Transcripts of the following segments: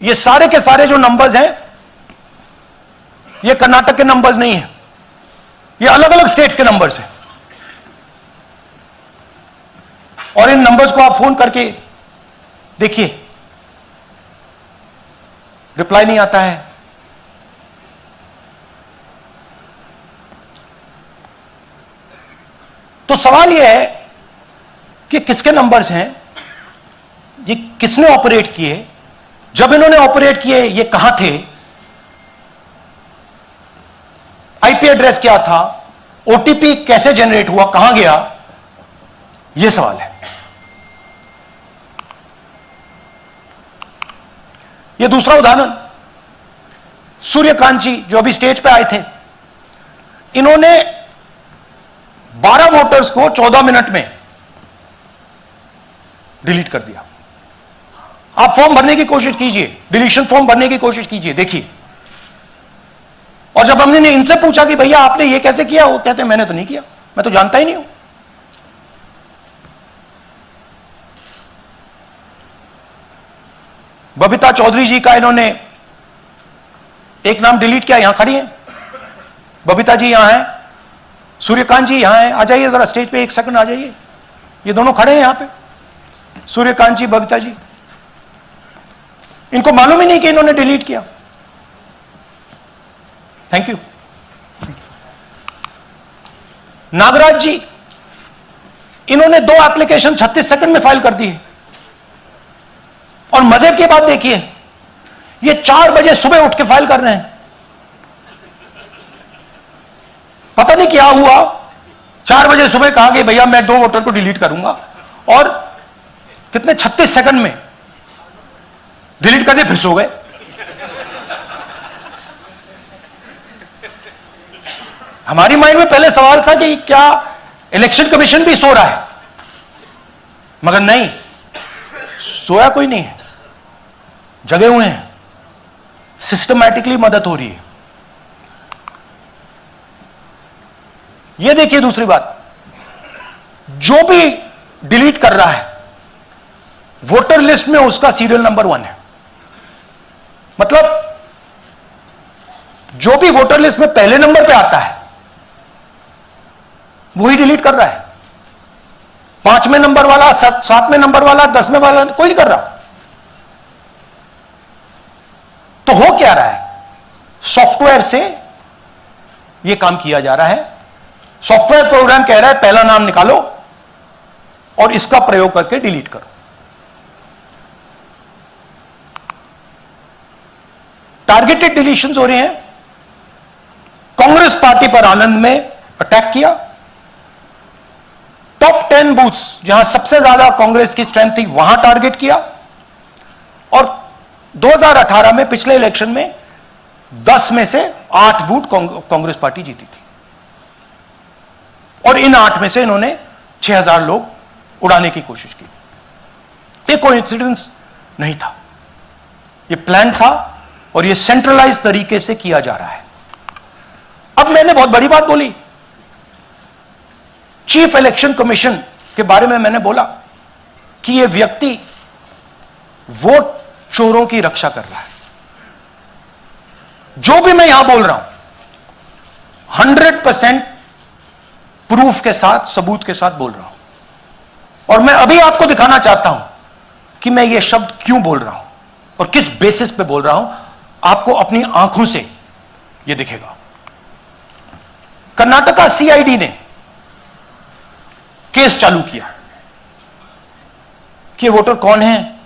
ये सारे के सारे जो नंबर्स हैं ये कर्नाटक के नंबर्स नहीं है, ये अलग अलग स्टेट्स के नंबर्स हैं। और इन नंबर्स को आप फोन करके देखिए, रिप्लाई नहीं आता है। तो सवाल यह है कि किसके नंबर्स हैं, ये किसने ऑपरेट किए, जब इन्होंने ऑपरेट किए ये कहां थे, आईपी एड्रेस क्या था, ओटीपी कैसे जनरेट हुआ, कहां गया, यह सवाल है। यह दूसरा उदाहरण, सूर्यकांत जी जो अभी स्टेज पे आए थे, इन्होंने 12 वोटर्स को 14 मिनट में डिलीट कर दिया। आप फॉर्म भरने की कोशिश कीजिए, डिलीशन फॉर्म भरने की कोशिश कीजिए, देखिए। और जब हमने इनसे पूछा कि भैया आपने ये कैसे किया, वो कहते हैं मैंने तो नहीं किया, मैं तो जानता ही नहीं हूं। बबीता चौधरी जी का इन्होंने एक नाम डिलीट किया, यहां खड़ी हैं बबीता जी, यहां है, सूर्यकांत जी यहां है, आ जाइए जरा स्टेज पे, एक सेकंड आ जाइए, ये दोनों खड़े हैं यहां पे, सूर्यकांत जी, बबीता जी। इनको मालूम ही नहीं कि इन्होंने डिलीट किया। Thank you. नागराज जी, इन्होंने 2 एप्लीकेशन 36 सेकंड में फाइल कर दी है। और मजे की बात देखिए, ये 4 बजे सुबह उठ के फाइल कर रहे हैं। पता नहीं क्या हुआ, 4 बजे सुबह कहा कि भैया मैं 2 वोटर को डिलीट करूंगा, और कितने 36 सेकंड में डिलीट कर दिए, फिर सो गए। हमारी माइंड में पहले सवाल था कि क्या इलेक्शन कमीशन भी सो रहा है, मगर नहीं, सोया कोई नहीं है, जगे हुए हैं, सिस्टमैटिकली मदद हो रही है। यह देखिए दूसरी बात, जो भी डिलीट कर रहा है वोटर लिस्ट में उसका सीरियल नंबर 1 है। मतलब जो भी वोटर लिस्ट में पहले नंबर पे आता है वही डिलीट कर रहा है। 5वें नंबर वाला, 7वें नंबर वाला, 10वें वाला कोई नहीं कर रहा। तो हो क्या रहा है, सॉफ्टवेयर से यह काम किया जा रहा है। सॉफ्टवेयर प्रोग्राम कह रहा है पहला नाम निकालो और इसका प्रयोग करके डिलीट करो। टारगेटेड डिलीशंस हो रहे हैं। कांग्रेस पार्टी पर आनंद में अटैक किया, टॉप 10 बूथ्स जहां सबसे ज्यादा कांग्रेस की स्ट्रेंथ थी वहां टारगेट किया, और 2018 में पिछले इलेक्शन में 10 में से 8 बूथ कांग्रेस पार्टी जीती थी, और इन 8 में से इन्होंने 6000 लोग उड़ाने की कोशिश की। ये कोइंसिडेंस नहीं था, ये प्लान था, और ये सेंट्रलाइज तरीके से किया जा रहा है। अब मैंने बहुत बड़ी बात बोली, चीफ इलेक्शन कमीशन के बारे में मैंने बोला कि यह व्यक्ति वोट चोरों की रक्षा कर रहा है। जो भी मैं यहां बोल रहा हूं 100% प्रूफ के साथ, सबूत के साथ बोल रहा हूं, और मैं अभी आपको दिखाना चाहता हूं कि मैं ये शब्द क्यों बोल रहा हूं और किस बेसिस पे बोल रहा हूं। आपको अपनी आंखों से यह दिखेगा। कर्नाटका सीआईडी ने केस चालू किया कि ये वोटर कौन है,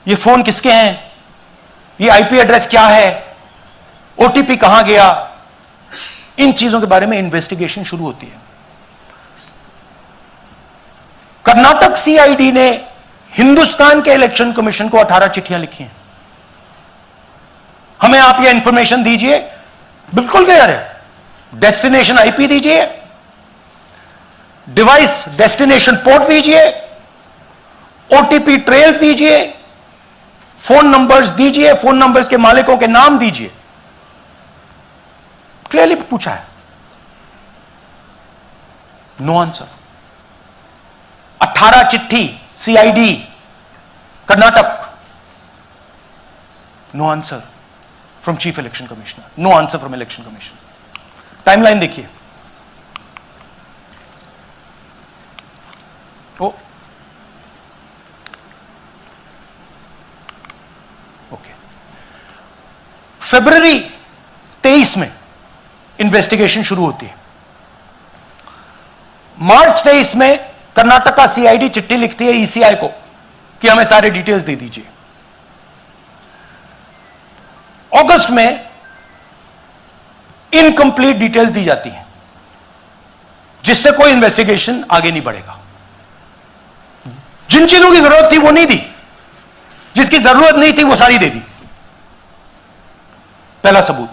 ये फोन किसके हैं, ये आईपी एड्रेस क्या है, ओटीपी कहां गया, इन चीजों के बारे में इन्वेस्टिगेशन शुरू होती है। कर्नाटक सीआईडी ने हिंदुस्तान के इलेक्शन कमीशन को 18 चिट्ठियां लिखी हैं। हमें आप ये इंफॉर्मेशन दीजिए, बिल्कुल क्लियर है, डेस्टिनेशन आईपी दीजिए, डिवाइस डेस्टिनेशन पोर्ट दीजिए, ओटीपी ट्रेल दीजिए, फोन नंबर्स दीजिए, फोन नंबर्स के मालिकों के नाम दीजिए। क्लियरली पूछा है, नो आंसर। 18 चिट्ठी CID Karnataka, no answer from chief election commissioner, no answer from election commission. Timeline देखिए, ओके, फरवरी 23 में इन्वेस्टिगेशन शुरू होती है। मार्च 23 में कर्नाटक का सीआईडी चिट्ठी लिखती है ईसीआई को कि हमें सारे डिटेल्स दे दीजिए। अगस्त में इनकंप्लीट डिटेल्स दी जाती है, जिससे कोई इन्वेस्टिगेशन आगे नहीं बढ़ेगा। जिन चीजों की जरूरत थी वो नहीं दी, जिसकी जरूरत नहीं थी वो सारी दे दी। पहला सबूत।